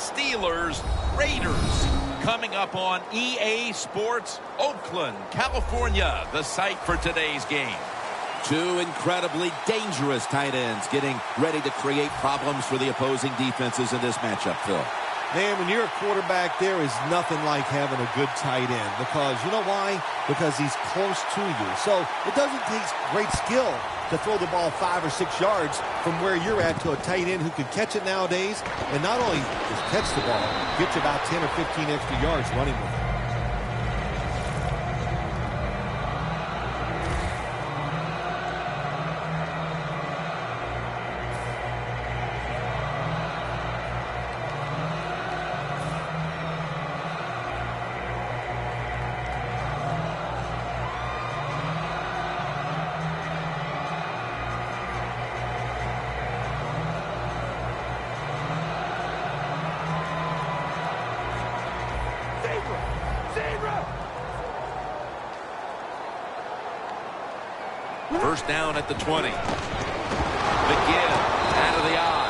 Steelers, Raiders. Coming up on EA Sports, Oakland, California, the site for today's game. Two incredibly dangerous tight ends getting ready to create problems for the opposing defenses in this matchup, Phil. Man, when you're a quarterback, there is nothing like having a good tight end. Because, you know why? Because he's close to you. So it doesn't take great skill to throw the ball 5 or 6 yards from where you're at to a tight end who can catch it nowadays. And not only just catch the ball, get you about 10 or 15 extra yards running with it. First down at the 20. The give out of the eye.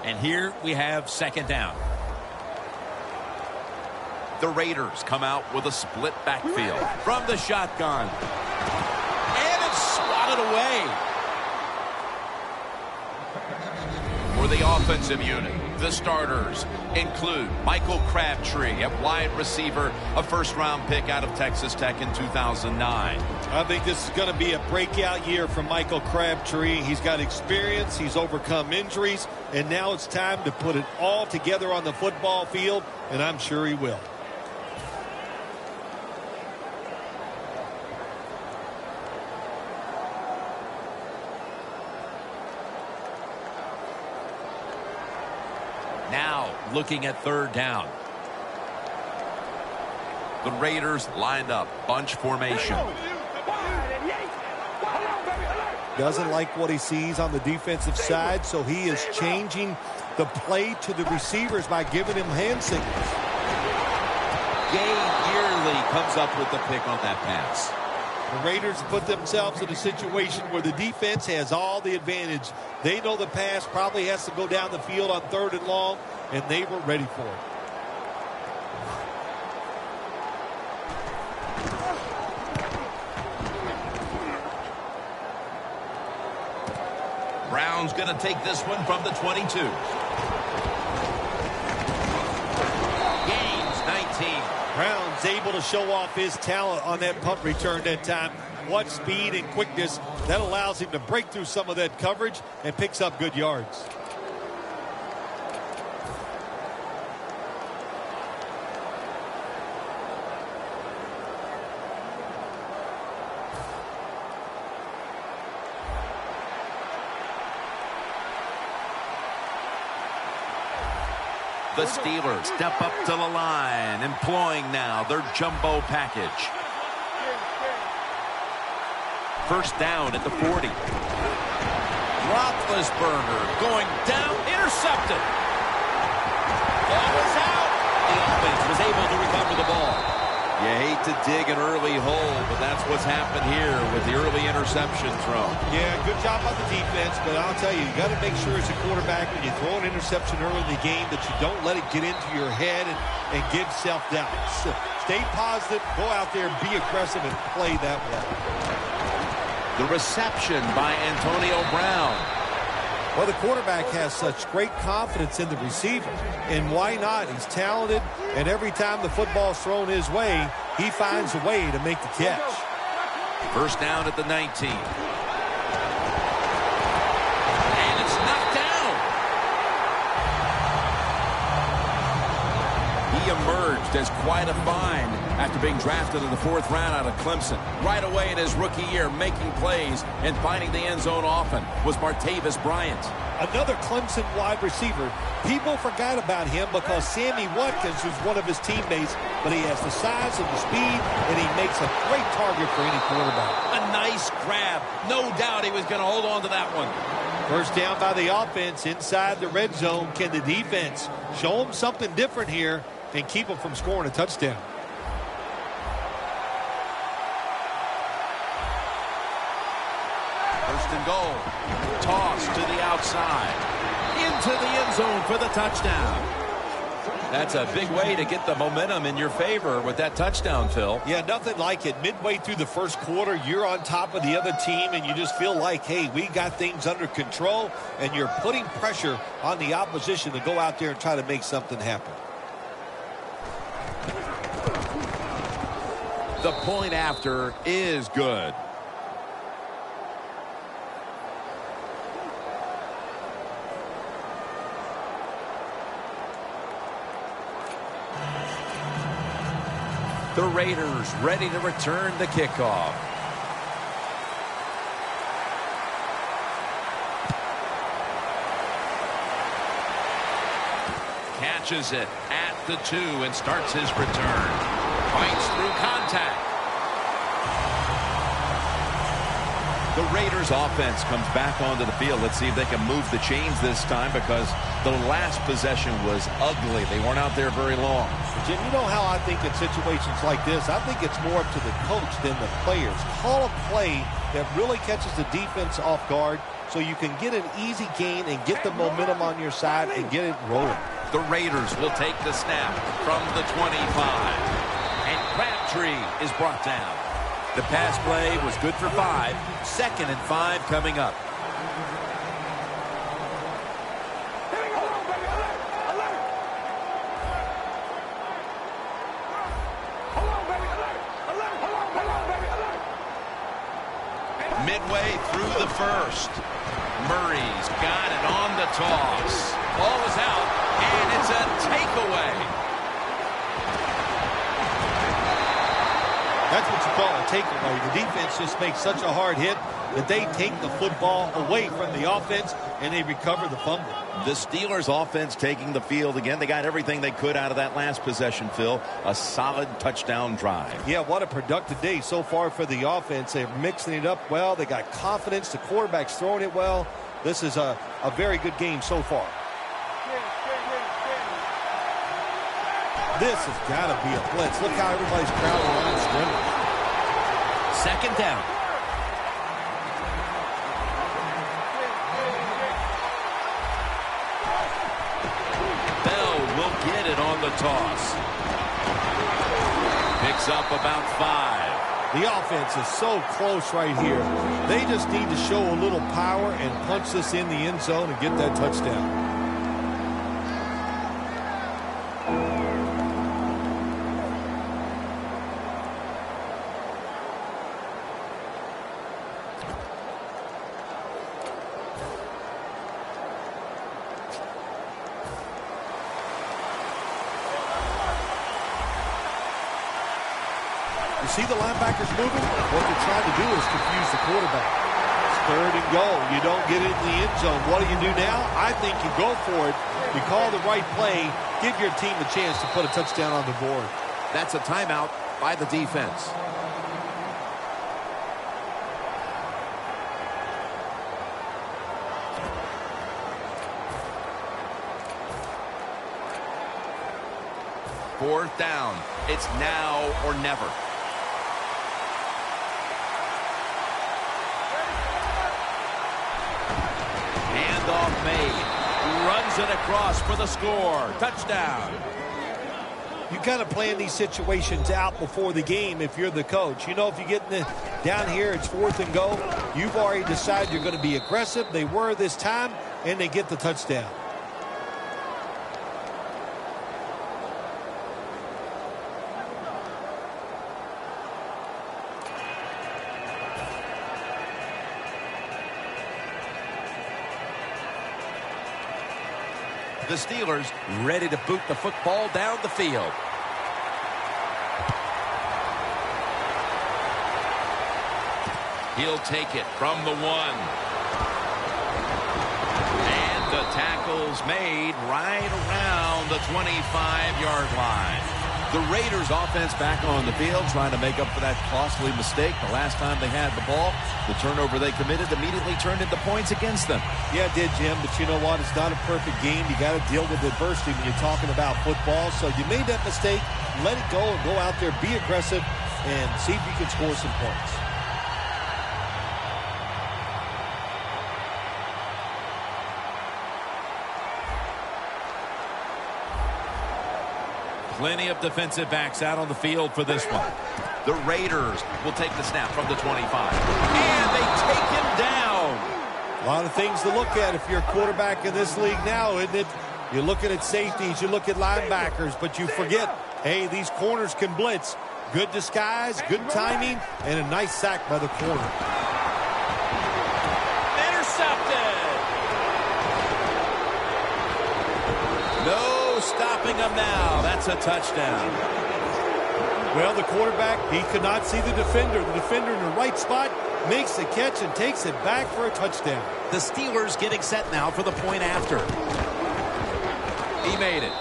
And here we have second down. The Raiders come out with a split backfield from the shotgun. And it's swatted away. For the offensive unit, the starters include Michael Crabtree at wide receiver, a first-round pick out of Texas Tech in 2009. I think this is going to be a breakout year for Michael Crabtree. He's got experience, he's overcome injuries, and now it's time to put it all together on the football field, and I'm sure he will. Now looking at third down. The Raiders lined up, bunch formation. Doesn't like what he sees on the defensive side, so he is changing the play to the receivers by giving him hand signals. Gabe Yearly comes up with the pick on that pass. The Raiders put themselves in a situation where the defense has all the advantage. They know the pass probably has to go down the field on 3rd and long, and they were ready for it. Brown's going to take this one from the 22. Gains 19. Brown's able to show off his talent on that punt return that time. What speed and quickness that allows him to break through some of that coverage and picks up good yards. The Steelers step up to the line, employing now their jumbo package. First down at the 40. Roethlisberger going down, intercepted. Ball was out. The offense was able to recover the ball. You hate to dig an early hole, but that's what's happened here with the early interception throw. Yeah, good job on the defense, but I'll tell you got to make sure as a quarterback when you throw an interception early in the game that you don't let it get into your head and give self-doubt. Stay positive, go out there, be aggressive, and play that way. The reception by Antonio Brown. Well, the quarterback has such great confidence in the receiver, and why not? He's talented, and every time the football's thrown his way, he finds a way to make the catch. First down at the 19. And it's knocked down. He emerged as quite a find after being drafted in the 4th round out of Clemson. Right away in his rookie year, making plays and finding the end zone often was Martavis Bryant. Another Clemson wide receiver. People forgot about him because Sammy Watkins was one of his teammates, but he has the size and the speed, and he makes a great target for any quarterback. A nice grab. No doubt he was going to hold on to that one. First down by the offense inside the red zone. Can the defense show them something different here and keep them from scoring a touchdown? First and goal. Toss to the outside. Into the end zone for the touchdown. That's a big way to get the momentum in your favor with that touchdown, Phil. Yeah, nothing like it. Midway through the first quarter, you're on top of the other team, and you just feel like, hey, we got things under control, and you're putting pressure on the opposition to go out there and try to make something happen. The point after is good. The Raiders ready to return the kickoff. Catches it at the 2 and starts his return. Fights through contact. The Raiders offense comes back onto the field. Let's see if they can move the chains this time because the last possession was ugly. They weren't out there very long. Jim, you know how I think in situations like this, I think it's more up to the coach than the players. Call a play that really catches the defense off guard so you can get an easy gain and get the momentum on your side and get it rolling. The Raiders will take the snap from the 25. And Crabtree is brought down. The pass play was good for 5. 2nd and 5 coming up. Midway through the first. Murray's got it on the toss. Ball is out, and it's a takeaway. That's what you call a takeaway. The defense just makes such a hard hit that they take the football away from the offense and they recover the fumble. The Steelers offense taking the field again. They got everything they could out of that last possession, Phil. A solid touchdown drive. Yeah, what a productive day so far for the offense. They're mixing it up well. They got confidence. The quarterback's throwing it well. This is a very good game so far. This has got to be a blitz. Look how everybody's crowding around scrimmage. 2nd down. Bell will get it on the toss. Picks up about 5. The offense is so close right here. They just need to show a little power and punch this in the end zone and get that touchdown. You see the linebackers moving? What they're trying to do is confuse the quarterback. It's 3rd and goal. You don't get it in the end zone. What do you do now? I think you go for it. You call the right play. Give your team a chance to put a touchdown on the board. That's a timeout by the defense. 4th down. It's now or never. Handoff made. Runs it across for the score. Touchdown. You got to plan these situations out before the game if you're the coach. You know, if you get down here, it's 4th and go. You've already decided you're going to be aggressive. They were this time, and they get the touchdown. The Steelers ready to boot the football down the field. He'll take it from the 1. And the tackle's made right around the 25-yard line. The Raiders offense back on the field trying to make up for that costly mistake. The last time they had the ball, the turnover they committed immediately turned into points against them. Yeah, it did, Jim, but you know what? It's not a perfect game. You got to deal with adversity when you're talking about football. So you made that mistake, let it go, and go out there, be aggressive, and see if you can score some points. Plenty of defensive backs out on the field for this one. The Raiders will take the snap from the 25. And they take him down. A lot of things to look at if you're a quarterback in this league now, isn't it? You're looking at safeties, you look at linebackers, but you forget, hey, these corners can blitz. Good disguise, good timing, and a nice sack by the corner. Intercepted. No stopping him now. That's a touchdown. Well, the quarterback, he could not see the defender. The defender in the right spot makes the catch and takes it back for a touchdown. The Steelers getting set now for the point after. He made it.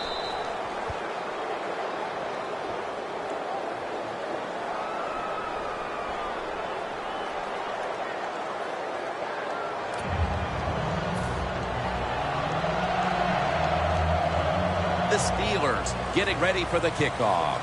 The Steelers getting ready for the kickoff.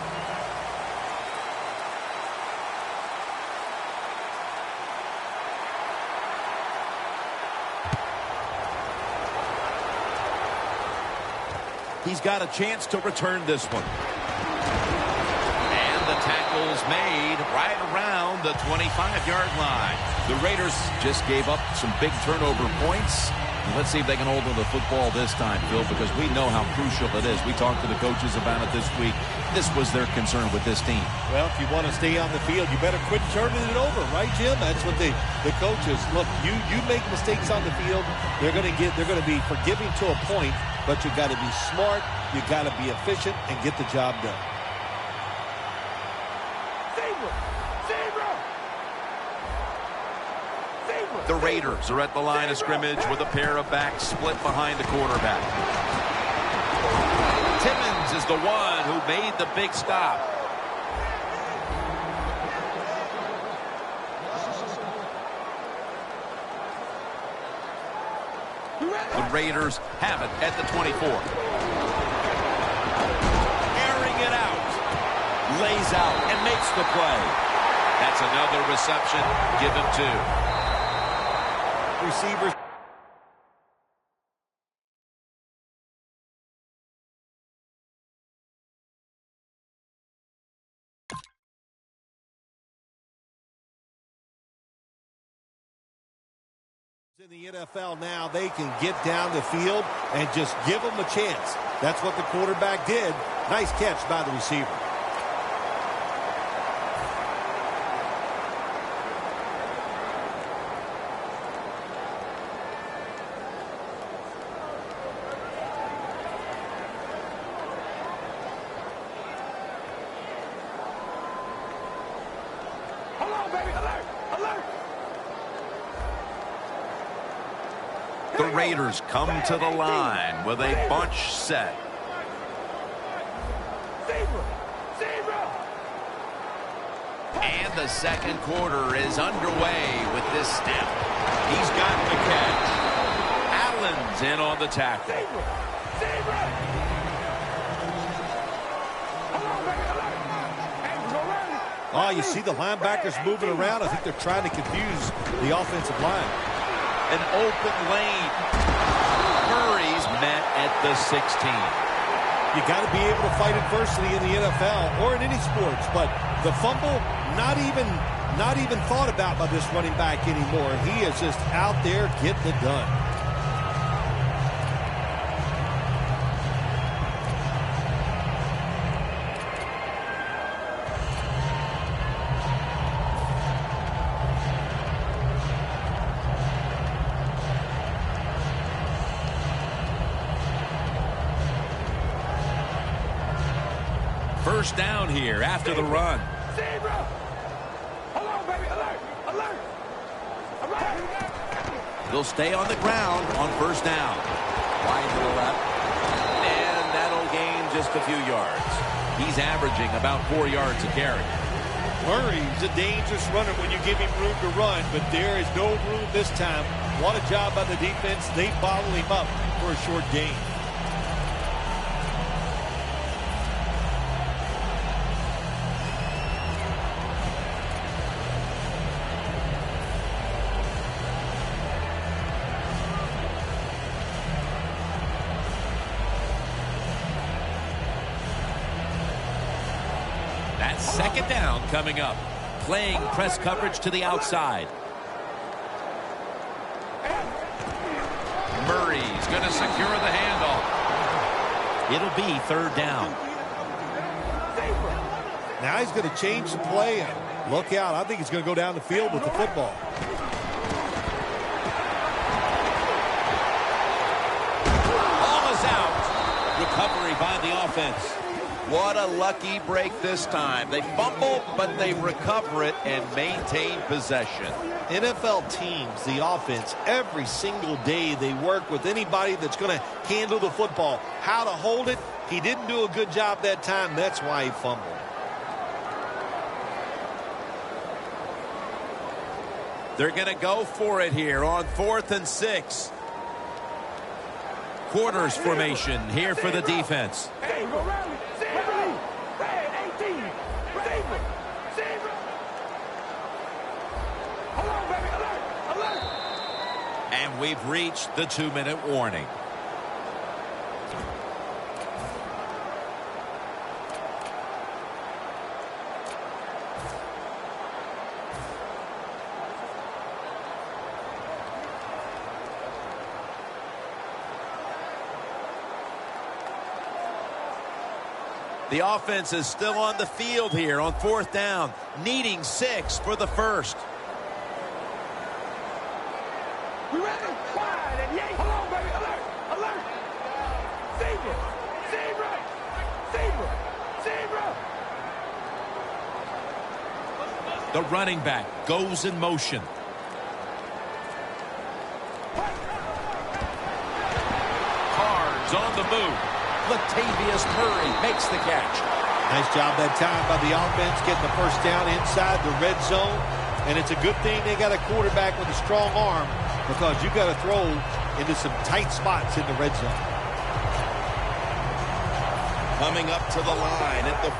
He's got a chance to return this one. And the tackle's made right around the 25-yard line. The Raiders just gave up some big turnover points. Let's see if they can hold on to the football this time, Phil, because we know how crucial it is. We talked to the coaches about it this week. This was their concern with this team. Well, if you want to stay on the field, you better quit turning it over, right, Jim? That's what the coaches look. You make mistakes on the field, they're going to be forgiving to a point, but you got to be smart, you got to be efficient, and get the job done. The Raiders are at the line of scrimmage with a pair of backs split behind the quarterback. Timmons is the one who made the big stop. The Raiders have it at the 24. Airing it out. Lays out and makes the play. That's another reception. Give him 2. Receivers. In the NFL now, they can get down the field and just give them a chance. That's what the quarterback did. Nice catch by the receiver. The Raiders come to the line with a bunch set. And the second quarter is underway with this snap. He's got the catch. Allen's in on the tackle. Now you see the linebackers moving around. I think they're trying to confuse the offensive line. An open lane. Murray's met at the 16. You got to be able to fight adversity in the NFL or in any sports, but the fumble, not even thought about by this running back anymore. He is just out there getting it done. First down here after the run. They'll stay on the ground on first down. Wide to the left. And that'll gain just a few yards. He's averaging about 4 yards a carry. Murray's a dangerous runner when you give him room to run, but there is no room this time. What a job by the defense. They bottle him up for a short gain. Second down coming up. Playing press coverage to the outside. Murray's going to secure the handoff. It'll be third down. Now he's going to change the play. And look out. I think he's going to go down the field with the football. Ball is out. Recovery by the offense. What a lucky break this time. They fumble, but they recover it and maintain possession. NFL teams, the offense, every single day they work with anybody that's going to handle the football. How to hold it, he didn't do a good job that time. That's why he fumbled. They're going to go for it here on 4th and 6. Quarters formation here for the defense. And we've reached the 2-minute warning. The offense is still on the field here on 4th down, needing 6 for the first. We ready? Wide and yank. Hold on, baby. Alert. Alert. Zebra. Zebra. Zebra. Zebra. The running back goes in motion. Cards on the move. Latavius Murray makes the catch. Nice job that time by the offense getting the first down inside the red zone. And it's a good thing they got a quarterback with a strong arm, because you got to throw into some tight spots in the red zone. Coming up to the line at the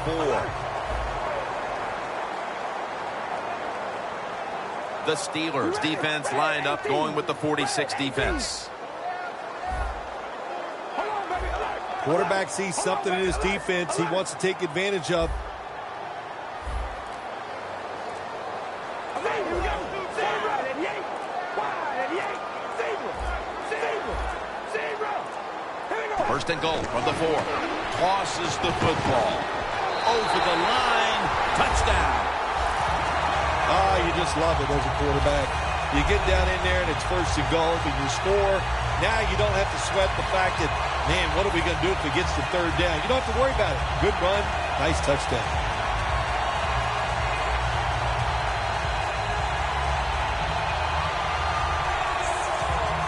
4. The Steelers defense lined up going with the 46 defense. Quarterback sees something in his defense he wants to take advantage of. First and goal from the 4. Tosses the football. Over the line. Touchdown. Oh, you just love it as a quarterback. You get down in there and it's first and goal, and you score. Now you don't have to sweat the fact that, man, what are we going to do if it gets to third down? You don't have to worry about it. Good run. Nice touchdown.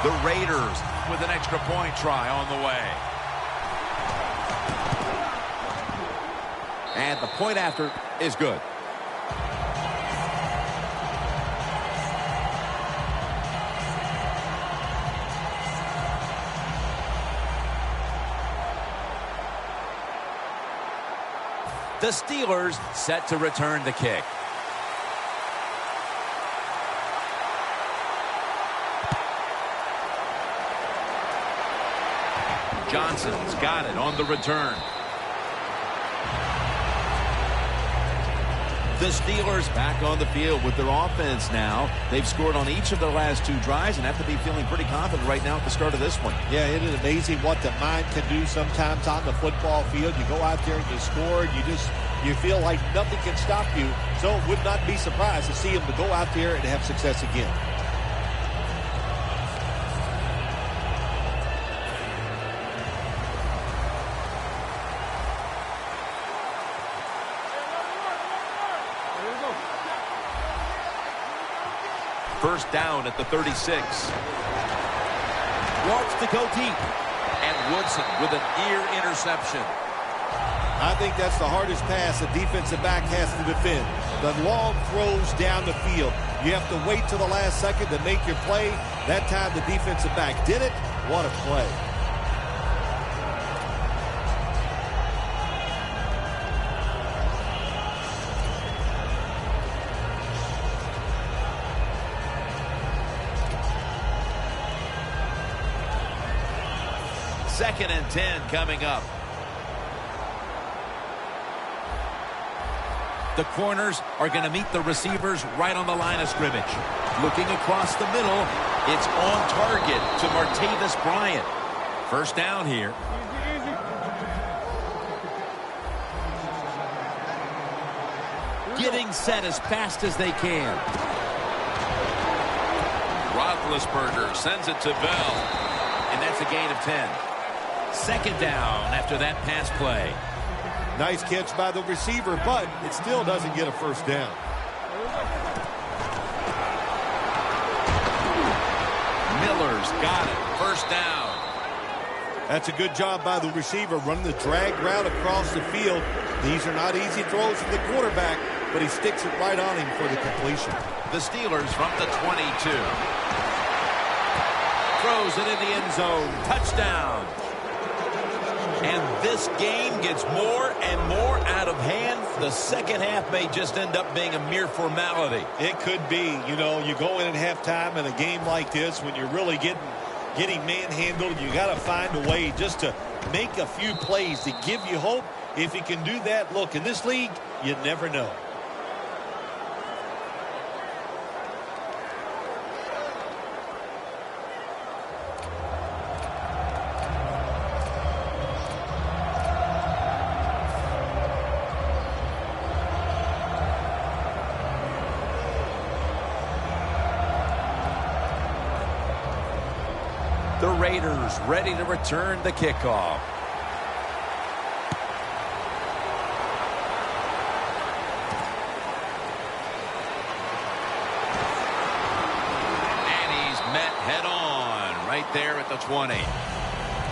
The Raiders with an extra point try on the way. And the point after is good. The Steelers set to return the kick. Johnson's got it on the return. The Steelers back on the field with their offense now. They've scored on each of their last 2 drives and have to be feeling pretty confident right now at the start of this one. Yeah, it is amazing what the mind can do sometimes on the football field. You go out there and you score, you feel like nothing can stop you. So would not be surprised to see them to go out there and have success again. First down at the 36. Wants to go deep. And Woodson with an ear interception. I think that's the hardest pass a defensive back has to defend. The long throws down the field. You have to wait till the last second to make your play. That time the defensive back did it. What a play. Second and 10 coming up. The corners are going to meet the receivers right on the line of scrimmage. Looking across the middle, it's on target to Martavis Bryant. First down here. Getting set as fast as they can. Roethlisberger sends it to Bell. And that's a gain of 10. Second down after that pass play. Nice catch by the receiver, but it still doesn't get a first down. Miller's got it. First down. That's a good job by the receiver running the drag route across the field. These are not easy throws for the quarterback, but he sticks it right on him for the completion. The Steelers from the 22. Throws it in the end zone. Touchdown. And this game gets more and more out of hand. The second half may just end up being a mere formality. It could be. You know, you go in at halftime in a game like this when you're really getting manhandled. You got to find a way just to make a few plays to give you hope. If you can do that, look, in this league, you never know. The Raiders ready to return the kickoff. And he's met head on right there at the 20.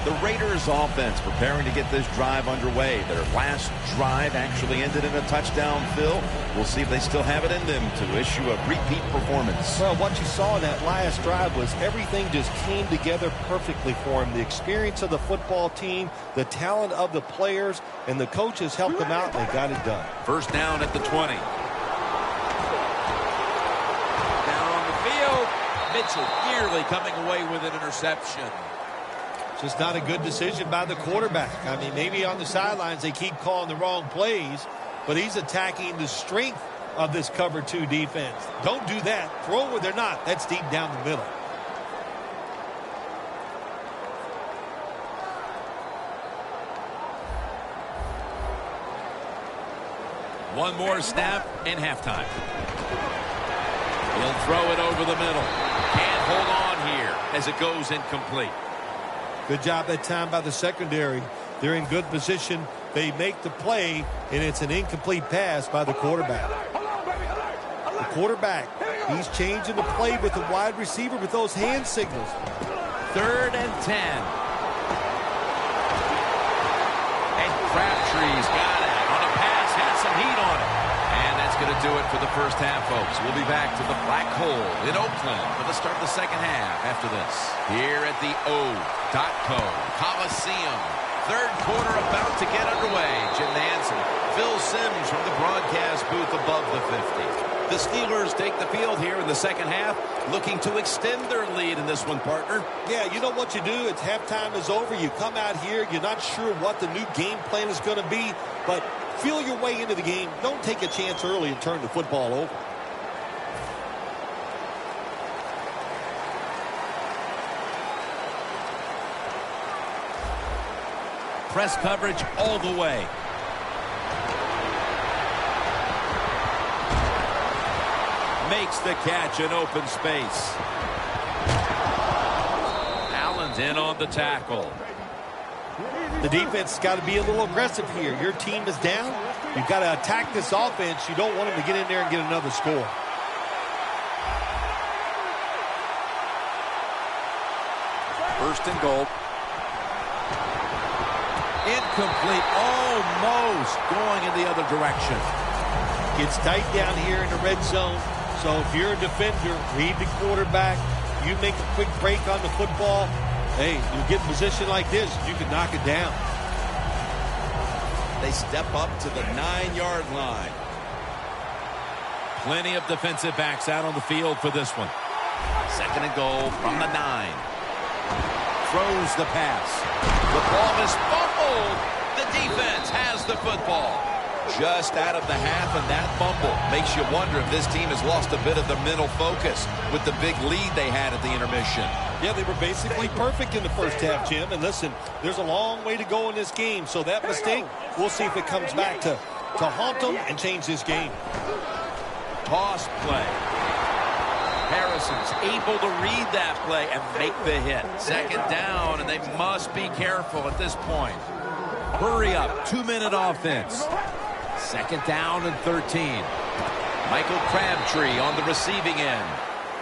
The Raiders offense preparing to get this drive underway. Their last drive actually ended in a touchdown, Phil. We'll see if they still have it in them to issue a repeat performance. Well, what you saw in that last drive was everything just came together perfectly for him. The experience of the football team, the talent of the players, and the coaches helped them out, and they got it done. First down at the 20. Down on the field, Mitchell nearly coming away with an interception. Just not a good decision by the quarterback. I mean, maybe on the sidelines they keep calling the wrong plays, but he's attacking the strength of this cover 2 defense. Don't do that. Throw where they're not. That's deep down the middle. One more snap and halftime. He'll throw it over the middle. Can't hold on here as it goes incomplete. Good job that time by the secondary. They're in good position. They make the play, and it's an incomplete pass by the quarterback. The quarterback, he's changing the play with the wide receiver with those hand signals. Third and 10. And Crabtree's got it on a pass, has some heat on it. And that's going to do it for the first half, folks. We'll be back to the Black Hole in Oakland for the start of the second half after this. Here at the O.co Coliseum. Third quarter about to get underway. Jim Nantz and Phil Sims from the broadcast booth above the 50. The Steelers take the field here in the second half, looking to extend their lead in this one, partner. Yeah, you know what you do? It's halftime is over. You come out here. You're not sure what the new game plan is going to be, but feel your way into the game. Don't take a chance early and turn the football over. Press coverage all the way. Makes the catch in open space. Allen's in on the tackle. The defense has got to be a little aggressive here. Your team is down. You've got to attack this offense. You don't want them to get in there and get another score. First and goal. Incomplete. Almost going in the other direction. Gets tight down here in the red zone. So if you're a defender, read the quarterback. You make a quick break on the football. Hey, you get in a position like this, you can knock it down. They step up to the 9-yard line. Plenty of defensive backs out on the field for this one. Second and goal from the 9. Throws the pass. The ball is fumbled. The defense has the football. Just out of the half, and that fumble makes you wonder if this team has lost a bit of their mental focus with the big lead they had at the intermission. Yeah, they were basically perfect in the first half, Jim. And listen, there's a long way to go in this game. So that mistake, we'll see if it comes back to haunt them and change this game. Toss play. Harrison's able to read that play and make the hit. Second down, and they must be careful at this point. Hurry up, 2-minute offense. Second down and 13. Michael Crabtree on the receiving end.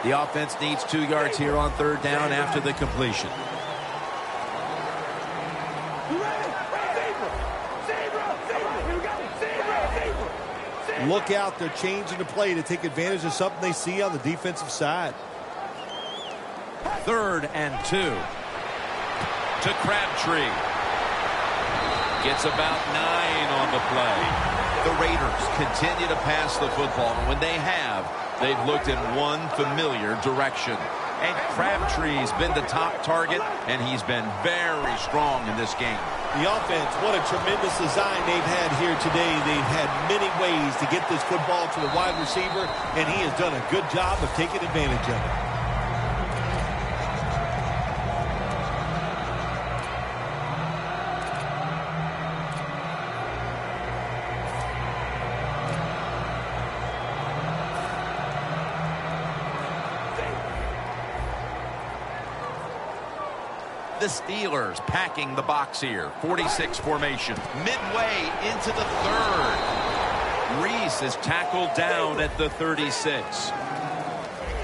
The offense needs 2 yards here on third down after the completion. Look out, they're changing the play to take advantage of something they see on the defensive side. Third and 2. To Crabtree. Gets about 9 on the play. The Raiders continue to pass the football, and when they have, they've looked in one familiar direction. And Crabtree's been the top target, and he's been very strong in this game. The offense, what a tremendous design they've had here today. They've had many ways to get this football to the wide receiver, and he has done a good job of taking advantage of it. The Steelers packing the box here. 46 formation. Midway into the third. Reese is tackled down at the 36.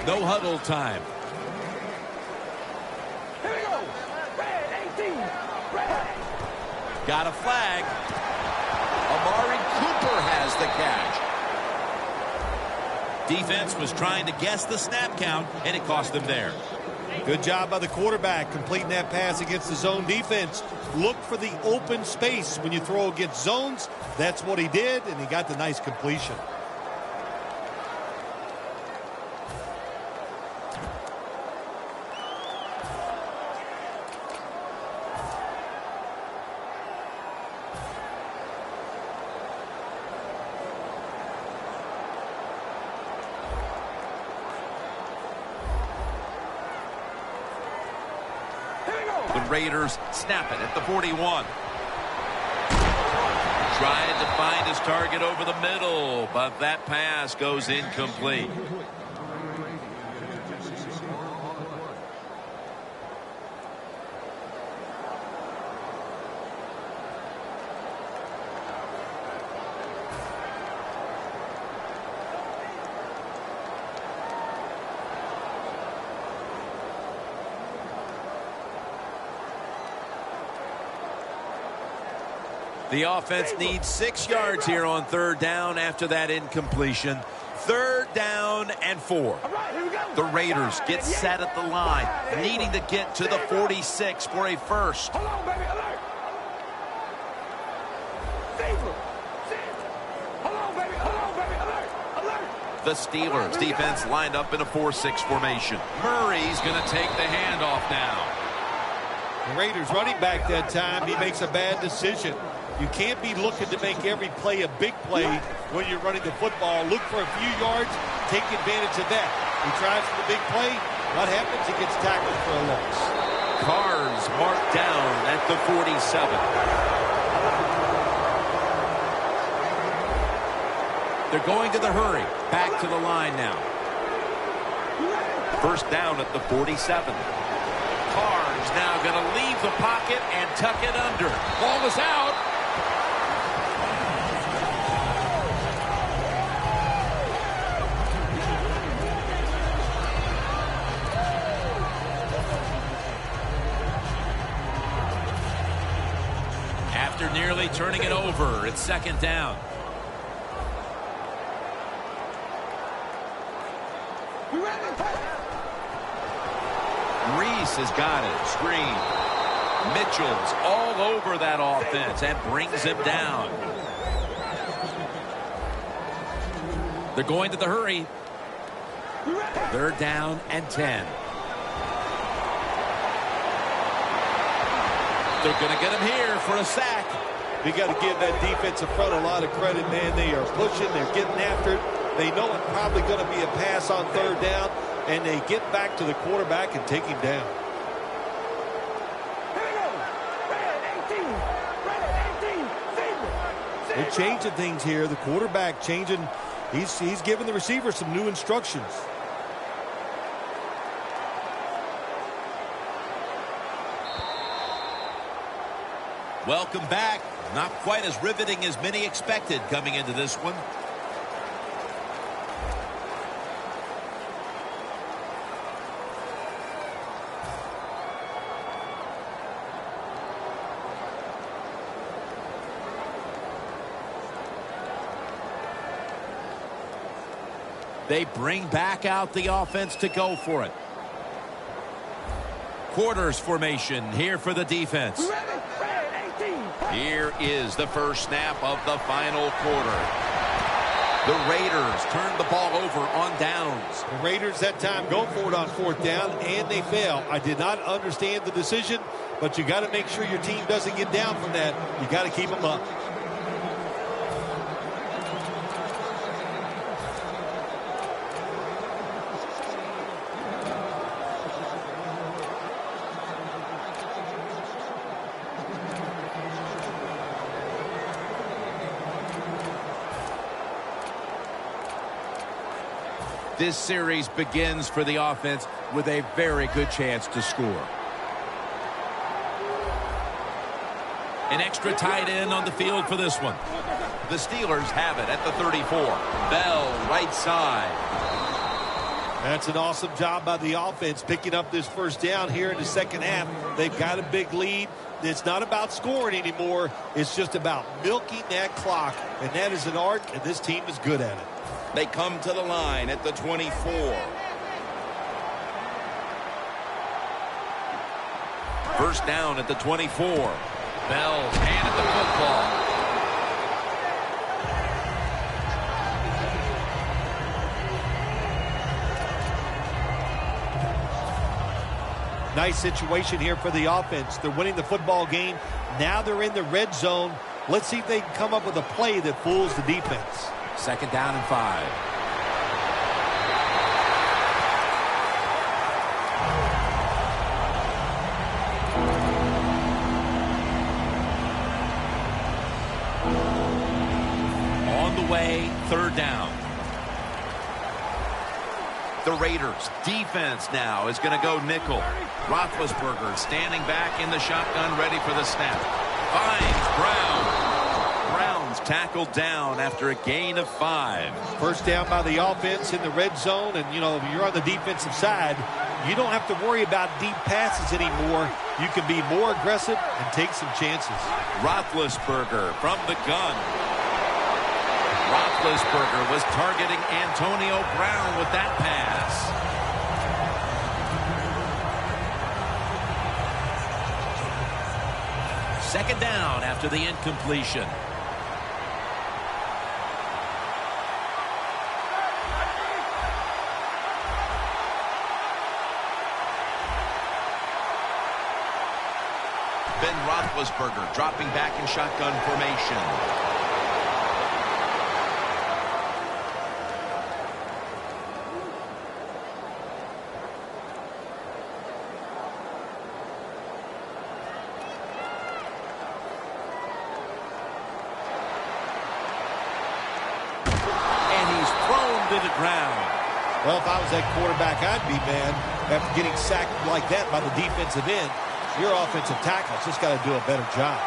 No huddle time. Here we go. Red 18. Red. Got a flag. Amari Cooper has the catch. Defense was trying to guess the snap count, and it cost them there. Good job by the quarterback completing that pass against the zone defense. Look for the open space when you throw against zones. That's what he did, and he got the nice completion. The Raiders snap it at the 41. Trying to find his target over the middle, but that pass goes incomplete. The offense needs 6 yards here on third down after that incompletion. Third down and 4. The Raiders get set at the line, needing to get to the 46 for a first. Hold on, baby. Alert. Zebra. The Steelers defense lined up in a 4-6 formation. Murray's going to take the handoff now. The Raiders running back that time, he makes a bad decision. You can't be looking to make every play a big play when you're running the football. Look for a few yards, take advantage of that. He tries for the big play. What happens? He gets tackled for a loss. Carr's marked down at the 47. They're going to the hurry. Back to the line now. First down at the 47. Carr's now going to leave the pocket and tuck it under. Ball is out. After nearly turning it over, it's second down. Reese has got it. Screen. Mitchell's all over that offense and brings him down. They're going to the hurry. Third down and 10. They're going to get him here for a sack. We got to give that defensive front a lot of credit, man. They are pushing. They're getting after it. They know it's probably going to be a pass on third down, and they get back to the quarterback and take him down. They're changing things here. The quarterback changing. He's giving the receiver some new instructions. Welcome back. Not quite as riveting as many expected coming into this one. They bring back out the offense to go for it. Quarters formation here for the defense. Here is the first snap of the final quarter. The Raiders turn the ball over on downs. The Raiders that time go for it on fourth down, and they fail. I did not understand the decision, but you got to make sure your team doesn't get down from that. You got to keep them up. This series begins for the offense with a very good chance to score. An extra tight end on the field for this one. The Steelers have it at the 34. Bell, right side. That's an awesome job by the offense picking up this first down here in the second half. They've got a big lead. It's not about scoring anymore. It's just about milking that clock, and that is an art, and this team is good at it. They come to the line at the 24. First down at the 24. Bell's handed the football. Nice situation here for the offense. They're winning the football game. Now they're in the red zone. Let's see if they can come up with a play that fools the defense. Second down and 5. On the way, third down. The Raiders defense now is going to go nickel. Roethlisberger standing back in the shotgun, ready for the snap. Finds Brown. Brown's tackled down after a gain of 5. First down by the offense in the red zone, and, you know, if you're on the defensive side, you don't have to worry about deep passes anymore. You can be more aggressive and take some chances. Roethlisberger from the gun. Roethlisberger was targeting Antonio Brown with that pass. Second down after the incompletion. Ben Roethlisberger dropping back in shotgun formation. And he's thrown to the ground. Well, if I was that quarterback, I'd be mad after getting sacked like that by the defensive end. Your offensive tackle's just got to do a better job.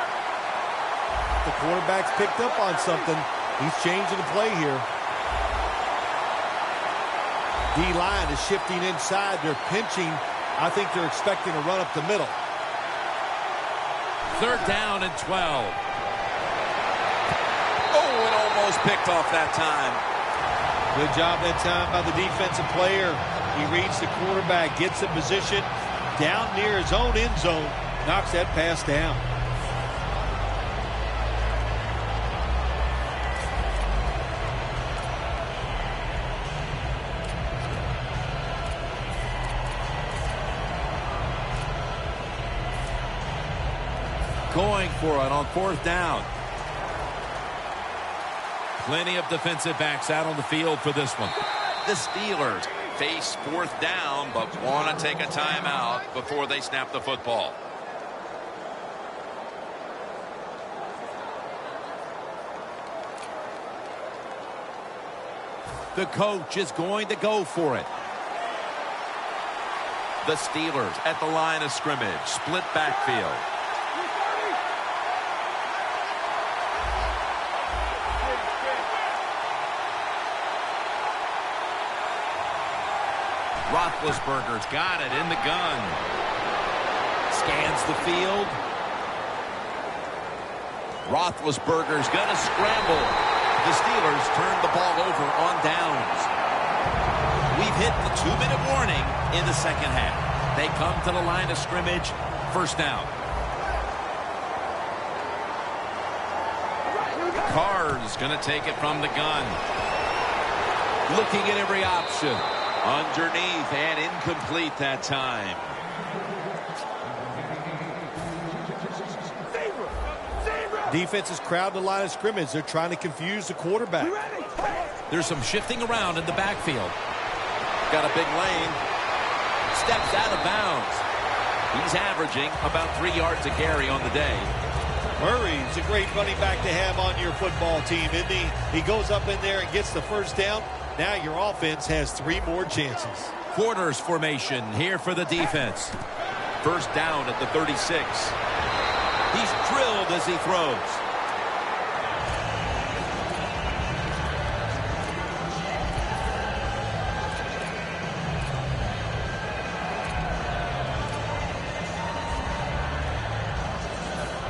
The quarterback's picked up on something. He's changing the play here. D-line is shifting inside. They're pinching. I think they're expecting a run up the middle. 3rd down and 12. Oh, it almost picked off that time. Good job that time by the defensive player. He reads the quarterback, gets in position, down near his own end zone, knocks that pass down. Going for it on 4th down. Plenty of defensive backs out on the field for this one. The Steelers face 4th down, but want to take a timeout before they snap the football. The coach is going to go for it. The Steelers at the line of scrimmage, split backfield. Roethlisberger's got it in the gun. Scans the field. Roethlisberger's going to scramble. The Steelers turn the ball over on downs. We've hit the 2-minute warning in the second half. They come to the line of scrimmage, 1st down. Carr's going to take it from the gun. Looking at every option. Underneath and incomplete that time. Defense is crowding the line of scrimmage. They're trying to confuse the quarterback. There's some shifting around in the backfield. Got a big lane. Steps out of bounds. He's averaging about 3 yards a carry on the day. Murray's a great running back to have on your football team, isn't he? He goes up in there and gets the 1st down. Now your offense has 3 more chances. Quarters formation here for the defense. 1st down at the 36. He's drilled as he throws.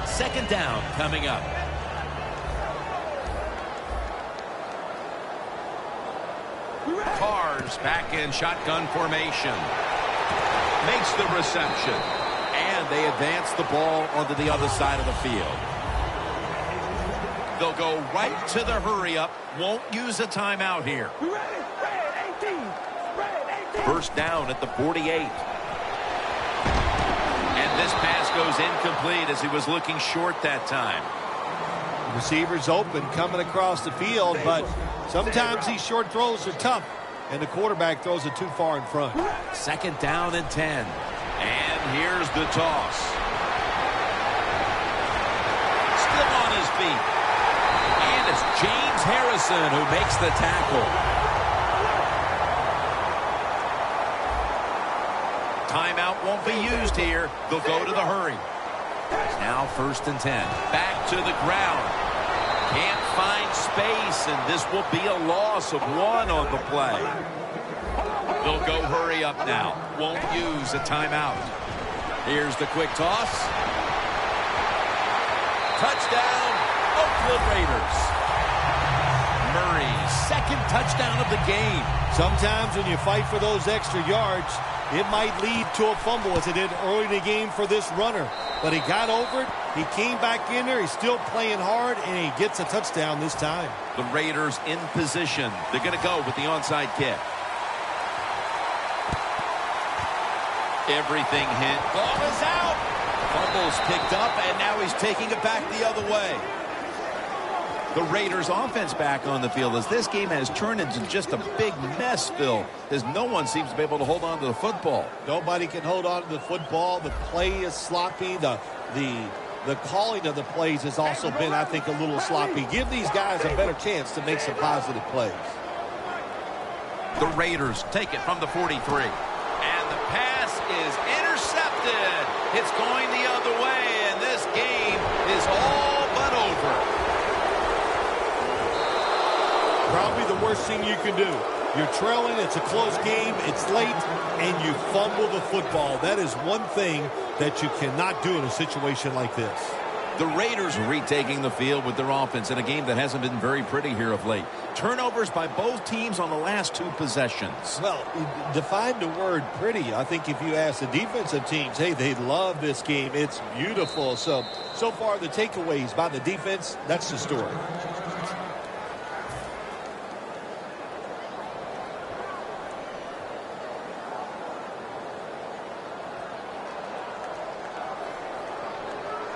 Second down coming up. Carr's back in shotgun formation. Makes the reception. And they advance the ball onto the other side of the field. They'll go right to the hurry-up. Won't use a timeout here. 1st down at the 48. And this pass goes incomplete as he was looking short that time. The receiver's open coming across the field, but sometimes these short throws are tough, and the quarterback throws it too far in front. 2nd down and 10. And here's the toss. Still on his feet. And it's James Harrison who makes the tackle. Timeout won't be used here. They'll go to the hurry. It's now 1st and 10. Back to the ground. Can't find space, and this will be a loss of 1 on the play. They'll go hurry up now. Won't use a timeout. Here's the quick toss. Touchdown, Oakland Raiders. Murray's 2nd touchdown of the game. Sometimes when you fight for those extra yards, it might lead to a fumble as it did early in the game for this runner. But he got over it. He came back in there. He's still playing hard, and he gets a touchdown this time. The Raiders in position. They're going to go with the onside kick. Everything hit. Ball is out. Fumble's picked up, and now he's taking it back the other way. The Raiders offense back on the field as this game has turned into just a big mess, Phil, as no one seems to be able to hold on to the football. Nobody can hold on to the football. The play is sloppy. The calling of the plays has also been, I think, a little sloppy. Give these guys a better chance to make some positive plays. The Raiders take it from the 43. And the pass is intercepted. It's going the other way, and this game is all but over. Probably the worst thing you can do. You're trailing, it's a close game, it's late, and you fumble the football. That is one thing that you cannot do in a situation like this. The Raiders retaking the field with their offense in a game that hasn't been very pretty here of late. Turnovers by both teams on the last two possessions. Well, define the word pretty. I think if you ask the defensive teams, hey, they love this game. It's beautiful. So far the takeaways by the defense, that's the story.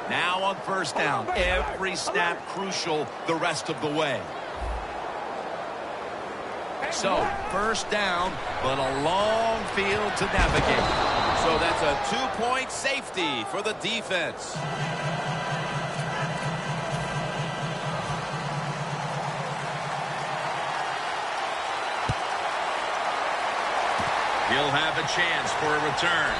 Now on first down, every snap crucial the rest of the way. So, first down, but a long field to navigate. So that's a 2-point safety for the defense. He'll have a chance for a return.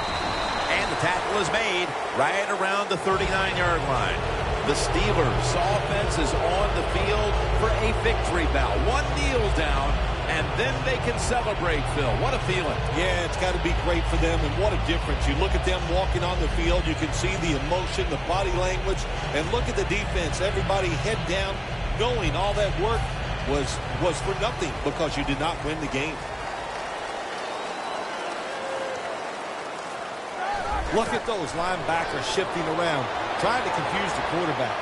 And the tackle is made right around the 39-yard line. The Steelers' offense is on the field for a victory bout. One kneel down, and then they can celebrate, Phil. What a feeling. Yeah, it's got to be great for them, and what a difference. You look at them walking on the field, you can see the emotion, the body language, and look at the defense. Everybody head down, knowing all that work was for nothing because you did not win the game. Look at those linebackers shifting around, trying to confuse the quarterback.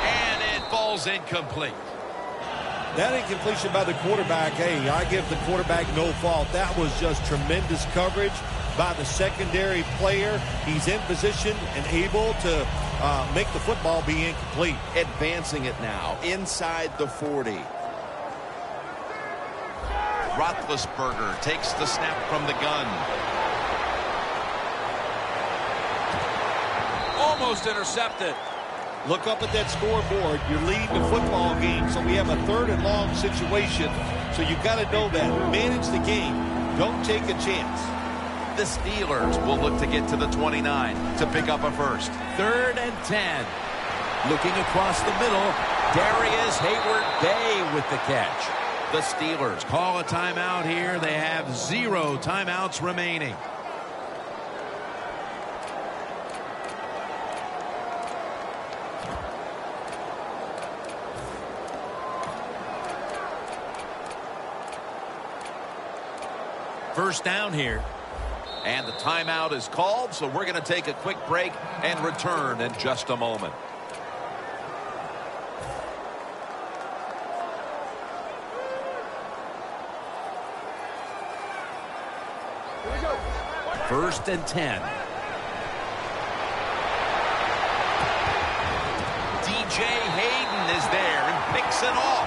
And it falls incomplete. That incompletion by the quarterback, hey, I give the quarterback no fault. That was just tremendous coverage by the secondary player. He's in position and able to make the football be incomplete. Advancing it now inside the 40. Roethlisberger takes the snap from the gun. Almost intercepted. Look up at that scoreboard. You're leading the football game, so we have a 3rd and long situation. So you've got to know that. Manage the game. Don't take a chance. The Steelers will look to get to the 29 to pick up a first. 3rd and 10. Looking across the middle, Darius Hayward-Bay with the catch. The Steelers call a timeout here. They have 0 timeouts remaining. First down here. And the timeout is called, so we're going to take a quick break and return in just a moment. First and 10. DJ Hayden is there and picks it off.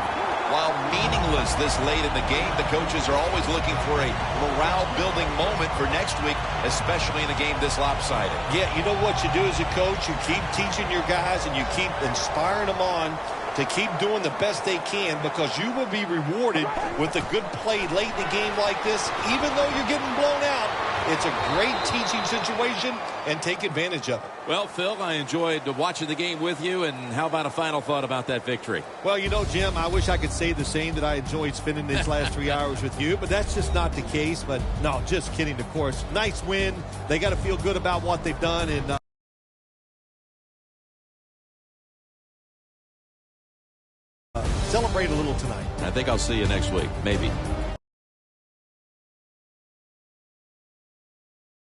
While meaningless this late in the game, the coaches are always looking for a morale-building moment for next week, especially in a game this lopsided. Yeah, you know what you do as a coach? You keep teaching your guys and you keep inspiring them on to keep doing the best they can, because you will be rewarded with a good play late in a game like this. Even though you're getting blown out, it's a great teaching situation, and take advantage of it. Well, Phil, I enjoyed watching the game with you, and how about a final thought about that victory? Well, you know, Jim, I wish I could say the same, that I enjoyed spending these last 3 hours with you, but that's just not the case. But no, just kidding, of course. Nice win. They got to feel good about what they've done, and celebrate a little tonight. I think I'll see you next week, maybe.